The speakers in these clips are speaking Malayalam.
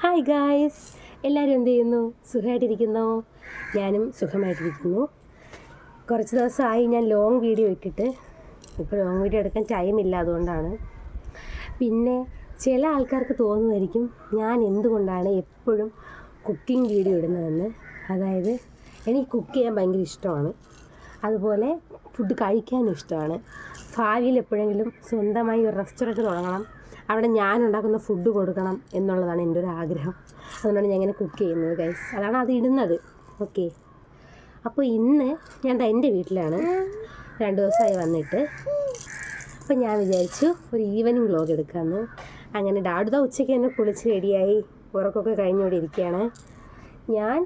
ഹായ് ഗായ്സ്, എല്ലാവരും എന്ത് ചെയ്യുന്നു? സുഖമായിട്ടിരിക്കുന്നോ? ഞാനും സുഖമായിട്ടിരിക്കുന്നു. കുറച്ച് ദിവസമായി ഞാൻ ലോങ് വീഡിയോ ഇട്ടിട്ട്. ഇപ്പോൾ ലോങ് വീഡിയോ എടുക്കാൻ ടൈമില്ല, അതുകൊണ്ടാണ്. പിന്നെ ചില ആൾക്കാർക്ക് തോന്നുമായിരിക്കും ഞാൻ എന്തുകൊണ്ടാണ് എപ്പോഴും കുക്കിംഗ് വീഡിയോ ഇടുന്നതെന്ന്. അതായത് എനിക്ക് കുക്ക് ചെയ്യാൻ ഭയങ്കര ഇഷ്ടമാണ്, അതുപോലെ ഫുഡ് കഴിക്കാനും ഇഷ്ടമാണ്. ഭാവിയിൽ എപ്പോഴെങ്കിലും സ്വന്തമായി ഒരു റെസ്റ്റോറൻറ്റ് തുടങ്ങണം, അവിടെ ഞാൻ ഉണ്ടാക്കുന്ന ഫുഡ് കൊടുക്കണം എന്നുള്ളതാണ് എൻ്റെ ഒരു ആഗ്രഹം. അതുകൊണ്ടാണ് ഞാൻ ഇങ്ങനെ കുക്ക് ചെയ്യുന്നത് ഗൈസ്, അതാണ് അത് ഇടുന്നത്. ഓക്കെ, അപ്പോൾ ഇന്ന് ഞാൻ എൻ്റെ വീട്ടിലാണ്, 2 ദിവസമായി വന്നിട്ട്. അപ്പോൾ ഞാൻ വിചാരിച്ചു ഒരു ഈവനിങ് വ്ലോഗ് എടുക്കാമെന്ന്. അങ്ങനെ ഡാഡുത ഉച്ചയ്ക്ക് തന്നെ കുളിച്ച് റെഡിയായി ഉറക്കമൊക്കെ കഴിഞ്ഞുകൂടി ഇരിക്കുകയാണ്. ഞാൻ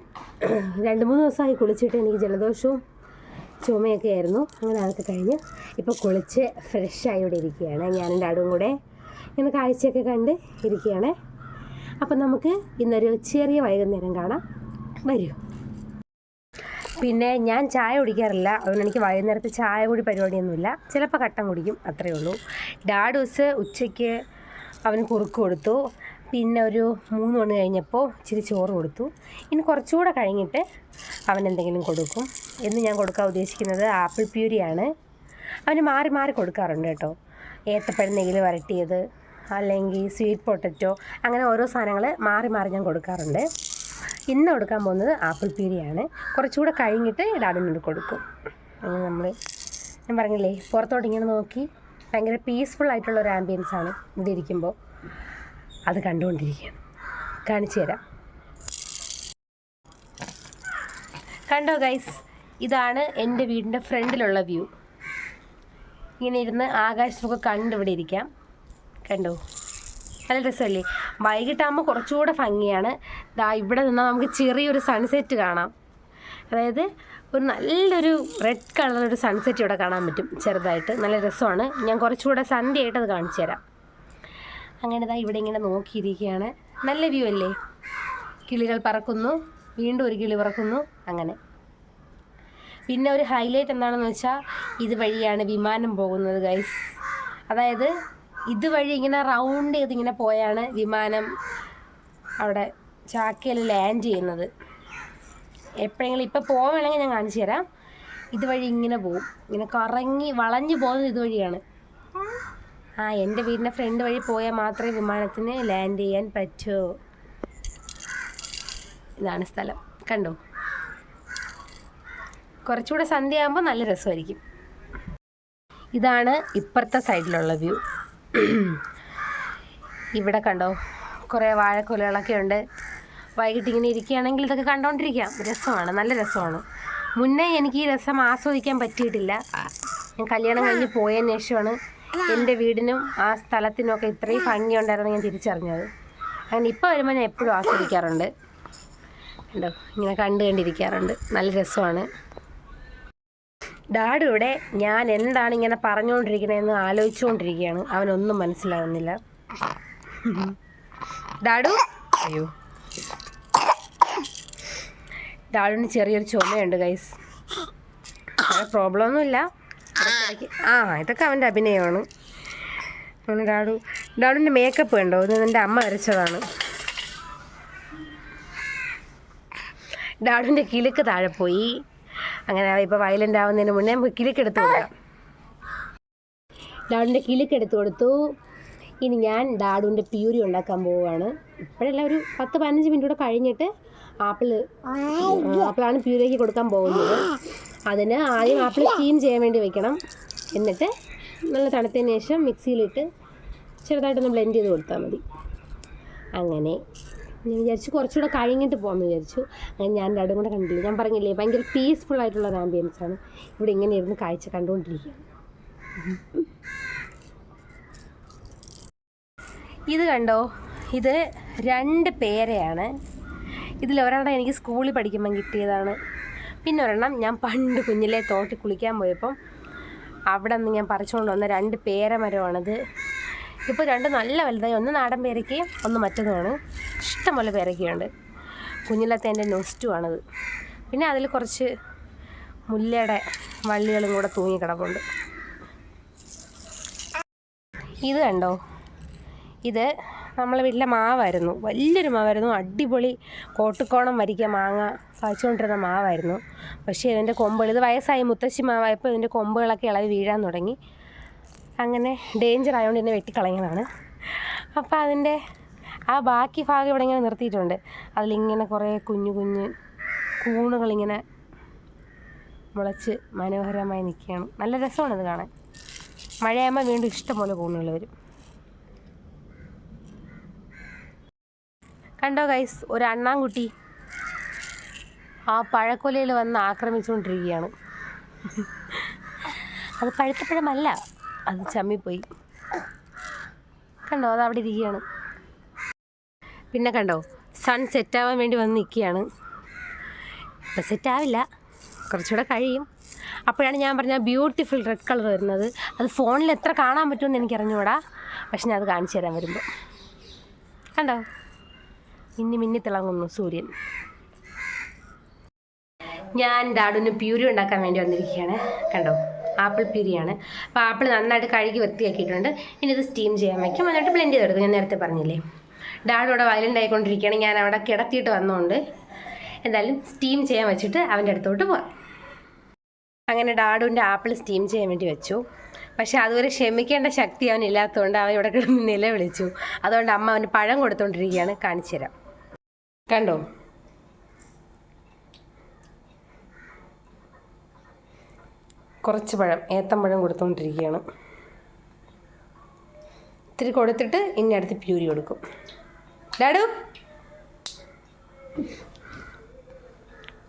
2-3 ദിവസമായി കുളിച്ചിട്ട് എനിക്ക് ജലദോഷവും ചുമയൊക്കെ ആയിരുന്നു. അങ്ങനെ അതൊക്കെ കഴിഞ്ഞ് ഇപ്പോൾ കുളിച്ച് ഫ്രഷായി ഇവിടെ ഇരിക്കുകയാണ്. ഞാനും ഡാഡും കൂടെ ഇങ്ങനെ കാഴ്ചയൊക്കെ കണ്ട് ഇരിക്കുകയാണ്. അപ്പം നമുക്ക് ഇന്നൊരു ചെറിയ വൈകുന്നേരം കാണാം, വരൂ. പിന്നെ ഞാൻ ചായ കുടിക്കാറില്ല, അതുകൊണ്ട് എനിക്ക് വൈകുന്നേരത്ത് ചായ കൂടി പരിപാടിയൊന്നുമില്ല. ചിലപ്പോൾ കട്ടൻ കുടിക്കും, അത്രയേ ഉള്ളൂ. ഡാഡൂസ് ഉച്ചയ്ക്ക് അവന് കുറുക്ക് കൊടുത്തു. പിന്നെ ഒരു 3 മണി കഴിഞ്ഞപ്പോൾ ഇച്ചിരി ചോറ് കൊടുത്തു. ഇനി കുറച്ചുകൂടെ കഴിഞ്ഞിട്ട് അവൻ എന്തെങ്കിലും കൊടുക്കും. എന്ന് ഞാൻ കൊടുക്കാൻ ഉദ്ദേശിക്കുന്നത് ആപ്പിൾ പ്യൂരിയാണ്. അവന് മാറി മാറി കൊടുക്കാറുണ്ട് കേട്ടോ. ഏത്തപ്പഴം നെയ്യിൽ വരട്ടിയത്, അല്ലെങ്കിൽ സ്വീറ്റ് പൊട്ടറ്റോ, അങ്ങനെ ഓരോ സാധനങ്ങൾ മാറി മാറി ഞാൻ കൊടുക്കാറുണ്ട്. ഇന്ന് കൊടുക്കാൻ പോകുന്നത് ആപ്പിൾ പ്യൂരിയാണ്. കുറച്ചുകൂടെ കഴിഞ്ഞിട്ട് ഡാഡിനോട് കൊടുക്കും. അങ്ങനെ ഞാൻ പറഞ്ഞില്ലേ, പുറത്തോട്ട് ഇങ്ങനെ നോക്കി ഭയങ്കര പീസ്ഫുൾ ആയിട്ടുള്ള ഒരു ആംബിയൻസാണ് ഇവിടെ ഇരിക്കുമ്പോൾ. അത് കണ്ടുകൊണ്ടിരിക്കുകയാണ്, കാണിച്ചു തരാം. കണ്ടോ ഗൈസ്, ഇതാണ് എൻ്റെ വീടിൻ്റെ ഫ്രണ്ടിലുള്ള വ്യൂ. ഇങ്ങനെ ഇരുന്ന് ആകാശമൊക്കെ കണ്ട് ഇവിടെ ഇരിക്കാം. കണ്ടോ, നല്ല രസമല്ലേ? വൈകിട്ടാകുമ്പോൾ കുറച്ചുകൂടെ ഭംഗിയാണ്. ഇവിടെ നിന്നാൽ നമുക്ക് ചെറിയൊരു സൺസെറ്റ് കാണാം. അതായത് ഒരു നല്ലൊരു റെഡ് കളറൊരു സൺസെറ്റ് ഇവിടെ കാണാൻ പറ്റും, ചെറുതായിട്ട്. നല്ല രസമാണ്. ഞാൻ കുറച്ചുകൂടെ സന്ധ്യയായിട്ട് അത് കാണിച്ചു തരാം. അങ്ങനെ ഇവിടെ ഇങ്ങനെ നോക്കിയിരിക്കുകയാണ്. നല്ല വ്യൂ അല്ലേ? കിളികൾ പറക്കുന്നു, വീണ്ടും ഒരു കിളി പറക്കുന്നു. അങ്ങനെ പിന്നെ ഒരു ഹൈലൈറ്റ് എന്താണെന്ന് വെച്ചാൽ, ഇതുവഴിയാണ് വിമാനം പോകുന്നത് ഗൈസ്. അതായത് ഇതുവഴി ഇങ്ങനെ റൗണ്ട് ചെയ്ത് ഇങ്ങനെ പോയാണ് വിമാനം അവിടെ ചാക്കയിൽ ലാൻഡ് ചെയ്യുന്നത്. എപ്പോഴെങ്കിലും ഇപ്പോൾ പോവുകയാണെങ്കിൽ ഞാൻ കാണിച്ചു തരാം. ഇതുവഴി ഇങ്ങനെ പോവും, ഇങ്ങനെ കറങ്ങി വളഞ്ഞു പോകുന്നത് ഇതുവഴിയാണ്. എൻ്റെ വീടിൻ്റെ ഫ്രണ്ട് വഴി പോയാൽ മാത്രമേ വിമാനത്തിന് ലാൻഡ് ചെയ്യാൻ പറ്റൂ. ഇതാണ് സ്ഥലം, കണ്ടോ? കുറച്ചുകൂടെ സന്ധ്യയാകുമ്പോൾ നല്ല രസമായിരിക്കും. ഇതാണ് ഇപ്പുറത്തെ സൈഡിലുള്ള വ്യൂ. ഇവിടെ കണ്ടോ, കുറേ വാഴക്കൊലകളൊക്കെ ഉണ്ട്. വൈകിട്ട് ഇങ്ങനെ ഇരിക്കുകയാണെങ്കിൽ ഇതൊക്കെ കണ്ടുകൊണ്ടിരിക്കാം. രസമാണ്, നല്ല രസമാണ്. മുന്നേ എനിക്ക് ഈ രസം ആസ്വദിക്കാൻ പറ്റിയിട്ടില്ല. ഞാൻ കല്യാണം കഴിഞ്ഞ് പോയതിന് ശേഷമാണ് എൻ്റെ വീടിനും ആ സ്ഥലത്തിനൊക്കെ ഇത്രയും ഭംഗിയുണ്ടായിരുന്നു ഞാൻ തിരിച്ചറിഞ്ഞത്. അങ്ങനെ ഇപ്പോൾ വരുമ്പോൾ ഞാൻ എപ്പോഴും ആസ്വദിക്കാറുണ്ട്. കണ്ടോ, ഇങ്ങനെ കണ്ടിരിക്കാറുണ്ട്. നല്ല രസമാണ്. ഡാഡു ഇവിടെ ഞാൻ എന്താണ് ഇങ്ങനെ പറഞ്ഞുകൊണ്ടിരിക്കണതെന്ന് ആലോചിച്ചുകൊണ്ടിരിക്കുകയാണ്. അവനൊന്നും മനസ്സിലാവുന്നില്ല. ഡാഡു, അയ്യോ, ഡാഡുവിന് ചെറിയൊരു ചുമയുണ്ട് ഗൈസ്. പ്രോബ്ലം ഒന്നുമില്ല. ഇതൊക്കെ അവൻ്റെ അഭിനയമാണ്. അങ്ങനെ ഡാഡുവിൻ്റെ മേക്കപ്പ് കണ്ടോ? ഇത് എൻ്റെ അമ്മ വരച്ചതാണ്. ഡാഡുവിൻ്റെ കിലുക്ക് താഴെ പോയി. അങ്ങനെ ഇപ്പോൾ വയലൻ്റ് ആവുന്നതിന് മുന്നേ നമുക്ക് കിലുക്കെടുത്ത് കൊടുക്കാം. ഡാഡുവിൻ്റെ കിലുക്കെടുത്ത് കൊടുത്തു. ഇനി ഞാൻ ഡാഡുവിൻ്റെ പ്യൂരി ഉണ്ടാക്കാൻ പോവുകയാണ്. ഇപ്പോഴല്ല, ഒരു 10-15 മിനിറ്റ് കൂടെ കഴിഞ്ഞിട്ട് ആപ്പിളാണ് പ്യൂരിക്ക് കൊടുക്കാൻ പോകുന്നത്. അതിന് ആദ്യം ആപ്പിൾ സ്റ്റീം ചെയ്യാൻ വേണ്ടി വെക്കണം. എന്നിട്ട് നല്ല തണുത്തതിന് ശേഷം മിക്സിയിലിട്ട് ചെറുതായിട്ടൊന്ന് ബ്ലെൻഡ് ചെയ്ത് കൊടുത്താൽ മതി. അങ്ങനെ ഞാൻ വിചാരിച്ചു കുറച്ചുകൂടെ കഴിഞ്ഞിട്ട് പോകാമെന്ന് വിചാരിച്ചു. അങ്ങനെ ഞാൻ ഡാഡും കൂടെ കണ്ടില്ല. ഞാൻ പറഞ്ഞില്ലേ, ഭയങ്കര പീസ്ഫുൾ ആയിട്ടുള്ള ഒരു ആംബിയൻസാണ്. ഇവിടെ ഇങ്ങനെ ഇരുന്ന് കാഴ്ച കണ്ടുകൊണ്ടിരിക്കുകയാണ്. ഇത് കണ്ടോ, ഇത് 2 പേരയാണ്. ഇതിലൊരെണ്ണം എനിക്ക് സ്കൂളിൽ പഠിക്കുമ്പം കിട്ടിയതാണ്. പിന്നെ ഒരെണ്ണം ഞാൻ പണ്ട് കുഞ്ഞിലെ തോട്ടിൽ കുളിക്കാൻ പോയപ്പം അവിടെ നിന്ന് ഞാൻ പറിച്ചുകൊണ്ട് വന്ന 2 പേരമരമാണിത്. ഇപ്പോൾ 2 നല്ല വലുതായി. ഒന്ന് നാടൻ പേരയ്ക്കയും ഒന്ന് മറ്റതുമാണ്. ഇഷ്ടംപോലെ പേരയ്ക്കയുണ്ട്. കുഞ്ഞിലത്തെ എൻ്റെ നൊസ്റ്റുമാണിത്. പിന്നെ അതിൽ കുറച്ച് മുല്ലയുടെ വള്ളികളും കൂടെ തൂങ്ങി കിടപ്പുണ്ട്. ഇത് കണ്ടോ, ഇത് നമ്മളെ വീട്ടിലെ മാവായിരുന്നു, വലിയൊരു മാവായിരുന്നു, അടിപൊളി കോട്ടുകോണം വരിക്ക മാങ്ങ കായ്ച്ചുകൊണ്ടിരുന്ന മാവായിരുന്നു. പക്ഷേ ഇതിൻ്റെ കൊമ്പുകൾ, ഇത് വയസ്സായി മുത്തശ്ശി മാവായപ്പോൾ ഇതിൻ്റെ കൊമ്പുകളൊക്കെ ഇളകി വീഴാൻ തുടങ്ങി. അങ്ങനെ ഡേഞ്ചർ ആയതുകൊണ്ട് ഇതിനെ വെട്ടിക്കളയുന്നതാണ്. അപ്പോൾ അതിൻ്റെ ആ ബാക്കി ഭാഗം ഇവിടെ ഇങ്ങനെ നിർത്തിയിട്ടുണ്ട്. അതിലിങ്ങനെ കുറേ കുഞ്ഞു കുഞ്ഞ് കൂണുകളിങ്ങനെ മുളച്ച് മനോഹരമായി നിൽക്കുകയാണ്. നല്ല രസമാണ് ഇത് കാണാൻ. മഴയാകുമ്പോൾ വീണ്ടും ഇഷ്ടംപോലെ കൂണുകൾ വരും. കണ്ടോ ഗൈസ്, ഒരു അണ്ണാൻകുട്ടി ആ പഴക്കൊലയിൽ വന്ന് ആക്രമിച്ചുകൊണ്ടിരിക്കുകയാണ്. അത് പഴുത്ത പഴമല്ല, അത് ചമ്മിപ്പോയി. കണ്ടോ, അത് അവിടെ ഇരിക്കുകയാണ്. പിന്നെ കണ്ടോ, സൺ സെറ്റാവാൻ വേണ്ടി വന്ന് നിൽക്കുകയാണ്. ഇപ്പം സെറ്റാവില്ല, കുറച്ചുകൂടെ കഴിയും. അപ്പോഴാണ് ഞാൻ പറഞ്ഞ ബ്യൂട്ടിഫുൾ റെഡ് കളർ വരുന്നത്. അത് ഫോണിൽ എത്ര കാണാൻ പറ്റുമെന്ന് എനിക്കറിഞ്ഞൂടാ, പക്ഷെ ഞാൻ അത് കാണിച്ചു തരാൻ വരുമ്പോൾ. കണ്ടോ, മിന്നി തിളങ്ങുന്നു സൂര്യൻ. ഞാൻ ഡാഡുവിന് പ്യൂരി ഉണ്ടാക്കാൻ വേണ്ടി വന്നിരിക്കുകയാണ്. കണ്ടോ, ആപ്പിൾ പ്യൂരിയാണ്. അപ്പോൾ ആപ്പിൾ നന്നായിട്ട് കഴുകി വൃത്തിയാക്കിയിട്ടുണ്ട്. ഇനി ഇത് സ്റ്റീം ചെയ്യാൻ വയ്ക്കും, എന്നിട്ട് ബ്ലെൻഡ് ചെയ്തെടുക്കും. ഞാൻ നേരത്തെ പറഞ്ഞില്ലേ, ഡാഡു അവിടെ വയലൻ്റ് ആയിക്കൊണ്ടിരിക്കുകയാണ്. ഞാൻ അവിടെ കിടത്തിയിട്ട് വന്നുകൊണ്ട് എന്തായാലും സ്റ്റീം ചെയ്യാൻ വെച്ചിട്ട് അവൻ്റെ അടുത്തോട്ട് പോകാം. അങ്ങനെ ഡാഡുവിൻ്റെ ആപ്പിൾ സ്റ്റീം ചെയ്യാൻ വേണ്ടി വെച്ചു. പക്ഷെ അതുവരെ ക്ഷമിക്കേണ്ട ശക്തി അവനില്ലാത്തതുകൊണ്ട് അവൻ ഇവിടെ കിടന്ന് നിലവിളിച്ചു. അതുകൊണ്ട് അമ്മ അവന് പഴം കൊടുത്തുകൊണ്ടിരിക്കുകയാണ്. കാണിച്ചു തരാം. കണ്ടോ, കുറച്ച് പഴം, ഏത്തമ്പഴം കൊടുത്തുകൊണ്ടിരിക്കുകയാണ്. ഇത്തിരി കൊടുത്തിട്ട് ഇനി അടുത്ത് പ്യൂരി കൊടുക്കും. ഡാഡു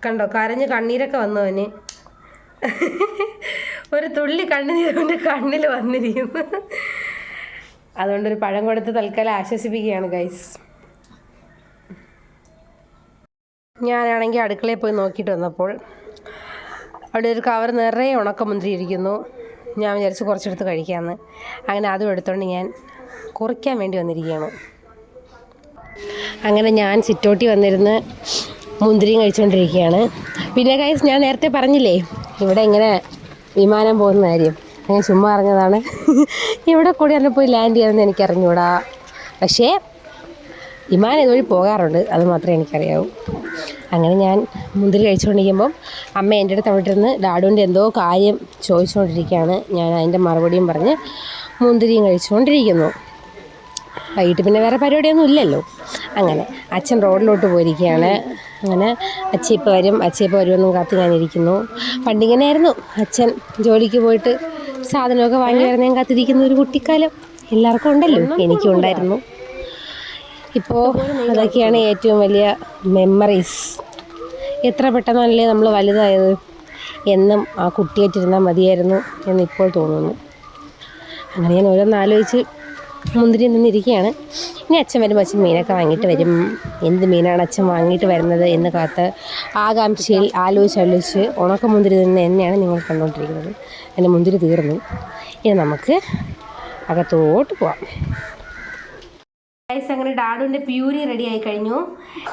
കണ്ടോ, കരഞ്ഞ് കണ്ണീരൊക്കെ വന്നവന്. ഒരു തുള്ളി കണ്ണുനീരവൻ്റെ കണ്ണിൽ വന്നിരിക്കുന്നു. അതുകൊണ്ടൊരു പഴം കൊടുത്ത് തൽക്കാലം ആശ്വസിപ്പിക്കുകയാണ് ഗൈസ്. ഞാനാണെങ്കിൽ അടുക്കളയിൽ പോയി നോക്കിയിട്ട് വന്നപ്പോൾ അവിടെ ഒരു കവർ നിറയെ ഉണക്കമുന്തിരി ഇരിക്കുന്നു. ഞാൻ വിചാരിച്ച് കുറച്ചെടുത്ത് കഴിക്കാമെന്ന്. അങ്ങനെ അതും എടുത്തുകൊണ്ട് ഞാൻ കുറിക്കാൻ വേണ്ടി വന്നിരിക്കുകയാണ്. അങ്ങനെ ഞാൻ സിറ്റോട്ടി വന്നിരുന്ന് മുന്തിരിയും കഴിച്ചുകൊണ്ടിരിക്കുകയാണ്. പിന്നെ ഗൈസ്, ഞാൻ നേരത്തെ പറഞ്ഞില്ലേ ഇവിടെ ഇങ്ങനെ വിമാനം പോകുന്ന കാര്യം, ഞാൻ ചുമ്മാ അറിഞ്ഞതാണ്. ഇവിടെ കൂടി തന്നെ പോയി ലാൻഡ് ചെയ്യാമെന്ന് എനിക്കറിഞ്ഞൂടാ. പക്ഷേ വിമാനം ഇതുവഴി പോകാറുണ്ട്, അത് മാത്രമേ എനിക്കറിയാവൂ. അങ്ങനെ ഞാൻ മുന്തിരി കഴിച്ചുകൊണ്ടിരിക്കുമ്പം അമ്മ എൻ്റെ അടുത്ത് അവിടെ ഇരുന്ന് ഡാഡുവിൻ്റെ എന്തോ കാര്യം ചോദിച്ചുകൊണ്ടിരിക്കുകയാണ്. ഞാൻ അതിൻ്റെ മറുപടിയും പറഞ്ഞ് മുന്തിരിയും കഴിച്ചുകൊണ്ടിരിക്കുന്നു. വൈകിട്ട് പിന്നെ വേറെ പരിപാടിയൊന്നും ഇല്ലല്ലോ. അങ്ങനെ അച്ഛൻ റോഡിലോട്ട് പോയിരിക്കുകയാണ്. അങ്ങനെ അച്ഛയിപ്പോൾ വരുമെന്നും കാത്ത് ഞാനിരിക്കുന്നു. പണ്ടിങ്ങനെയായിരുന്നു, അച്ഛൻ ജോലിക്ക് പോയിട്ട് സാധനമൊക്കെ വാങ്ങി വരുന്നതും കാത്തിരിക്കുന്ന ഒരു കുട്ടിക്കാലം എല്ലാവർക്കും ഉണ്ടല്ലോ, എനിക്കും ഉണ്ടായിരുന്നു. ഇപ്പോൾ അതൊക്കെയാണ് ഏറ്റവും വലിയ മെമ്മറീസ്. എത്ര പെട്ടെന്നല്ലേ നമ്മൾ വലുതായത്. എന്നും ആ കുട്ടിയായിട്ടിരുന്നാൽ മതിയായിരുന്നു എന്നിപ്പോൾ തോന്നുന്നു. അങ്ങനെ ഞാൻ ഓരോന്നാലോചിച്ച് മുന്തിരി നിന്നിരിക്കുകയാണ്. ഇനി അച്ഛൻ വരുമ്പോൾ അച്ഛൻ മീനൊക്കെ വാങ്ങിയിട്ട് വരും. എന്ത് മീനാണ് അച്ഛൻ വാങ്ങിയിട്ട് വരുന്നത് എന്ന് കാത്ത് ആകാംക്ഷയിൽ ആലോചിച്ച് ഉണക്കമുന്തിരി നിന്ന് തന്നെയാണ് നിങ്ങൾ കണ്ടുകൊണ്ടിരിക്കുന്നത്. എൻ്റെ മുന്തിരി തീർന്നു. ഇനി നമുക്ക് അകത്തോട്ട് പോവാം. ഗൈസ്, അങ്ങനെ ഡാഡുവിൻ്റെ പ്യൂരി റെഡി ആയി കഴിഞ്ഞു.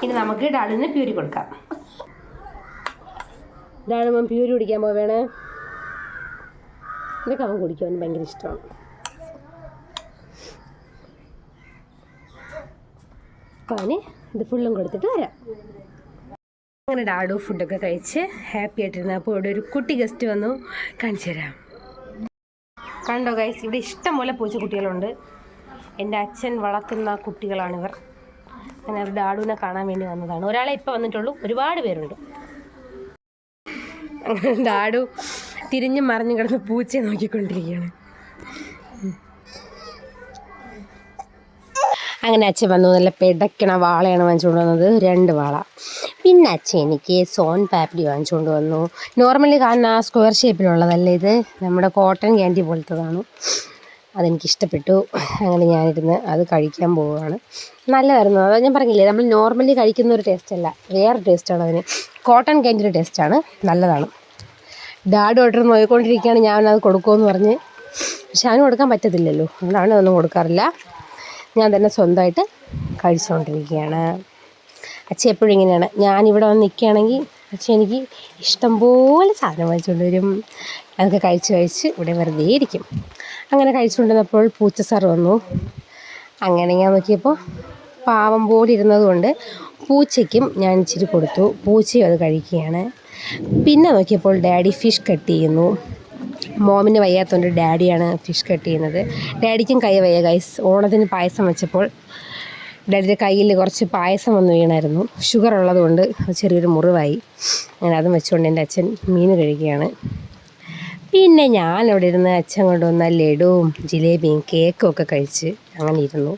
ഇനി നമുക്ക് ഡാഡുവിന് പ്യൂരി കൊടുക്കാം. ഡാഡുമ്മ പ്യൂരി കുടിക്കാൻ പോവേണേ. ഇതൊക്കെ അവൻ കുടിക്കും, അവന് ഭയങ്കര ഇഷ്ടമാണ്. അപ്പോൾ അവന് ഇത് ഫുള്ളും കൊടുത്തിട്ട് വരാം. അങ്ങനെ ഡാഡു ഫുഡൊക്കെ കഴിച്ച് ഹാപ്പി ആയിട്ടിരുന്നു. അപ്പോൾ ഇവിടെ ഒരു കുട്ടി ഗസ്റ്റ് വന്നു, കാണിച്ചു തരാം. കണ്ടോ ഗൈസ്, ഇവിടെ ഇഷ്ടം പോലെ പൂച്ചക്കുട്ടികളുണ്ട്. എൻ്റെ അച്ഛൻ വളർത്തുന്ന കുട്ടികളാണിവർ. അങ്ങനെ അവർ ഡാഡുവിനെ കാണാൻ വേണ്ടി വന്നതാണ്. ഒരാളെ ഇപ്പോൾ വന്നിട്ടുള്ളൂ, ഒരുപാട് പേരുണ്ട്. അങ്ങനെ ഡാഡു തിരിഞ്ഞും മറിഞ്ഞും കിടന്ന് പൂച്ചയെ നോക്കിക്കൊണ്ടിരിക്കുകയാണ്. അങ്ങനെ അച്ഛൻ വന്നു. നല്ല പെടക്കണ വാളയാണ് വാങ്ങിച്ചുകൊണ്ട് വന്നത്, 2 വാള. പിന്നെ അച്ഛൻ എനിക്ക് സോൻ പാപ്പിടി വാങ്ങിച്ചുകൊണ്ട് വന്നു. നോർമലി കാണുന്ന ആ സ്ക്വയർ ഷേപ്പിലുള്ളതല്ലേ ഇത്, നമ്മുടെ കോട്ടൺ ക്യാൻഡി പോലത്തതാണ്. അതെനിക്കിഷ്ടപ്പെട്ടു. അങ്ങനെ ഞാനിരുന്ന് അത് കഴിക്കാൻ പോവുകയാണ്. നല്ലതായിരുന്നു. അത് ഞാൻ പറഞ്ഞില്ലേ, നമ്മൾ നോർമലി കഴിക്കുന്ന ഒരു ടേസ്റ്റ് അല്ല, വേറെ ടേസ്റ്റാണ് അതിന്. കോട്ടൺ ക്യാൻഡിയുടെ ടേസ്റ്റാണ്, നല്ലതാണ്. ഡാഡു ഓർഡർ നോക്കിക്കൊണ്ടിരിക്കുകയാണ് ഞാനത് കൊടുക്കുമെന്ന് പറഞ്ഞ്. പക്ഷെ അവന് കൊടുക്കാൻ പറ്റത്തില്ലല്ലോ, അതുകൊണ്ടാണ് അതൊന്നും കൊടുക്കാറില്ല. ഞാൻ തന്നെ സ്വന്തമായിട്ട് കഴിച്ചുകൊണ്ടിരിക്കുകയാണ്. അച്ഛൻ എപ്പോഴും ഇങ്ങനെയാണ്. ഞാനിവിടെ വന്ന് നിൽക്കുകയാണെങ്കിൽ അച്ഛൻ എനിക്ക് ഇഷ്ടംപോലെ സാധനം വാങ്ങിച്ചുകൊണ്ട് വരും. അതൊക്കെ കഴിച്ച് ഇവിടെ വെറുതെ ഇരിക്കും. അങ്ങനെ കഴിച്ചുകൊണ്ടിരുന്നപ്പോൾ പൂച്ച സാർ വന്നു. അങ്ങനെ ഞാൻ നോക്കിയപ്പോൾ പാവം പോലെ ഇരുന്നതുകൊണ്ട് പൂച്ചയ്ക്കും ഞാൻ ഇച്ചിരി കൊടുത്തു. പൂച്ചയും അത് കഴിക്കുകയാണ്. പിന്നെ നോക്കിയപ്പോൾ ഡാഡി ഫിഷ് കട്ട് ചെയ്യുന്നു. മോമിന് വയ്യാത്തതുകൊണ്ട് ഡാഡിയാണ് ഫിഷ് കട്ട് ചെയ്യുന്നത്. ഡാഡിക്കും കൈ വയ്യ ഗൈസ്. ഓണത്തിന് പായസം വെച്ചപ്പോൾ ഡാഡിയുടെ കയ്യിൽ കുറച്ച് പായസം വന്ന് വീണായിരുന്നു. ഷുഗർ ഉള്ളതുകൊണ്ട് ചെറിയൊരു മുറിവായി. അങ്ങനെ അതും വെച്ചുകൊണ്ട് എൻ്റെ അച്ഛൻ മീൻ കഴിക്കുകയാണ്. പിന്നെ ഞാനവിടെ ഇരുന്ന് അച്ഛൻ കൊണ്ടുവന്ന ലഡുവും ജിലേബിയും കേക്കും ഒക്കെ കഴിച്ച് അങ്ങനെ ഇരുന്നു.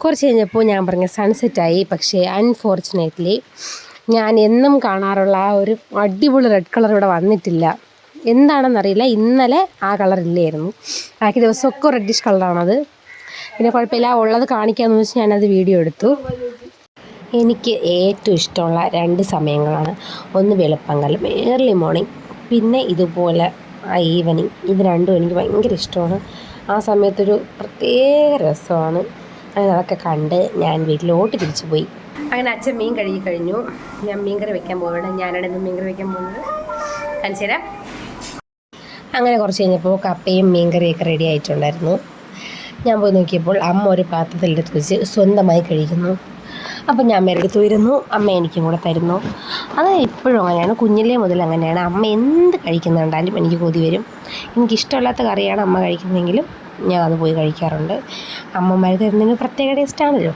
കുറച്ച് കഴിഞ്ഞപ്പോൾ ഞാൻ പറഞ്ഞ സൺസെറ്റായി. പക്ഷേ അൺഫോർച്ചുനേറ്റ്ലി ഞാൻ എന്നും കാണാറുള്ള ആ ഒരു അടിപൊളി റെഡ് കളർ ഇവിടെ വന്നിട്ടില്ല. എന്താണെന്നറിയില്ല, ഇന്നലെ ആ കളർ ഇല്ലായിരുന്നു. ബാക്കി ദിവസമൊക്കെ റെഡിഷ് കളറാണത്. പിന്നെ കുഴപ്പമില്ല, ഉള്ളത് കാണിക്കാമെന്ന് വെച്ച് ഞാനത് വീഡിയോ എടുത്തു. എനിക്ക് ഏറ്റവും ഇഷ്ടമുള്ള 2 സമയങ്ങളാണ്. ഒന്ന് വെളുപ്പങ്കലം ഏർലി മോർണിംഗ്, പിന്നെ ഇതുപോലെ ഈവനിങ്. ഇത് രണ്ടും എനിക്ക് ഭയങ്കര ഇഷ്ടമാണ്. ആ സമയത്തൊരു പ്രത്യേക രസമാണ്. അങ്ങനെ അതൊക്കെ കണ്ട് ഞാൻ വീട്ടിലോട്ട് തിരിച്ചു പോയി. അങ്ങനെ അച്ഛൻ മീൻ കഴുകി കഴിഞ്ഞു. ഞാൻ മീൻകറി വെക്കാൻ പോവുകയാണ്. ഞാനാണ് ഇന്ന് മീൻകറി വെക്കാൻ പോകുന്നത്. കാണിച്ചു തരാം. അങ്ങനെ കുറച്ച് കഴിഞ്ഞപ്പോൾ കപ്പയും മീൻകറിയൊക്കെ റെഡി ആയിട്ടുണ്ടായിരുന്നു. ഞാൻ പോയി നോക്കിയപ്പോൾ അമ്മ ഒരു പാത്രത്തിലെടുത്ത് വെച്ച് സ്വന്തമായി കഴിക്കുന്നു. അപ്പം ഞാൻ അമ്മയുടെ വരുന്നു, അമ്മ എനിക്കും കൂടെ തരുന്നു. അത് എപ്പോഴും അങ്ങനെയാണ്, കുഞ്ഞിലേ മുതൽ അങ്ങനെയാണ്. അമ്മ എന്ത് കഴിക്കുന്നുണ്ടാലും എനിക്ക് കൊതി വരും. എനിക്കിഷ്ടമില്ലാത്ത കറിയാണ് അമ്മ കഴിക്കുന്നതെങ്കിലും ഞാൻ അത് പോയി കഴിക്കാറുണ്ട്. അമ്മമാർ തരുന്നതിന് പ്രത്യേക ടേസ്റ്റാണല്ലോ,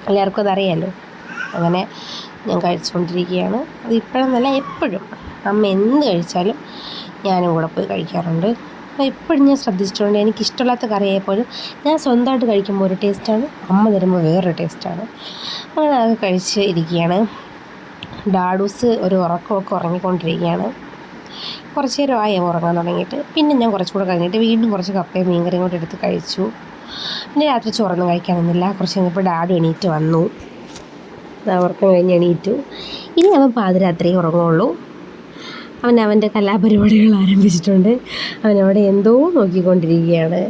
എല്ലാവർക്കും അതറിയാമല്ലോ. അങ്ങനെ ഞാൻ കഴിച്ചുകൊണ്ടിരിക്കുകയാണ്. അത് ഇപ്പോഴെന്നല്ല, എപ്പോഴും അമ്മ എന്ത് കഴിച്ചാലും ഞാനും കൂടെ പോയി കഴിക്കാറുണ്ട്. അപ്പോൾ എപ്പോഴും ഞാൻ ശ്രദ്ധിച്ചിട്ടുണ്ട്, എനിക്കിഷ്ടമില്ലാത്ത കറിയായപ്പോഴും ഞാൻ സ്വന്തമായിട്ട് കഴിക്കുമ്പോൾ ഒരു ടേസ്റ്റാണ്, അമ്മ തരുമ്പോൾ വേറൊരു ടേസ്റ്റാണ്. അങ്ങനെ അതൊക്കെ കഴിച്ച് ഇരിക്കുകയാണ്. ഡാഡൂസ് ഒരു ഉറക്കമൊക്കെ ഉറങ്ങിക്കൊണ്ടിരിക്കുകയാണ്. കുറച്ച് നേരമായി ഉറങ്ങാൻ തുടങ്ങിയിട്ട്. പിന്നെ ഞാൻ കുറച്ചുകൂടെ കഴിഞ്ഞിട്ട് വീണ്ടും കുറച്ച് കപ്പയും മീൻകറിയും കൂടെ എടുത്ത് കഴിച്ചു. പിന്നെ രാത്രി ചോറൊന്നും കഴിക്കാനൊന്നുമില്ല. കുറച്ച് കഴിഞ്ഞപ്പോൾ ഡാഡു എണീറ്റ് വന്നു. ഉറക്കം കഴിഞ്ഞ് എണീറ്റു. ഇനി അവൻ പാതിരാത്രി ഉറങ്ങുള്ളൂ. അവൻ്റെ കലാപരിപാടികൾ ആരംഭിച്ചിട്ടുണ്ട്. അവനവിടെ എന്തോ നോക്കിക്കൊണ്ടിരിക്കുകയാണ്.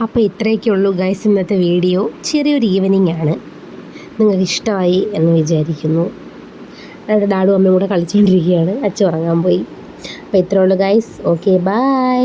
അപ്പോൾ ഇത്രയൊക്കെ ഉള്ളൂ ഗൈസ് ഇന്നത്തെ വീഡിയോ. ചെറിയൊരു ഈവനിങ് ആണ്. നിങ്ങൾക്ക് ഇഷ്ടമായി എന്ന് വിചാരിക്കുന്നു. ഡാഡു അമ്മയും കൂടെ കളിച്ചുകൊണ്ടിരിക്കുകയാണ്. അച്ഛൻ ഉറങ്ങാൻ പോയി. അപ്പോൾ ഇത്രയേ ഉള്ളൂ ഗൈസ്. Okay, by.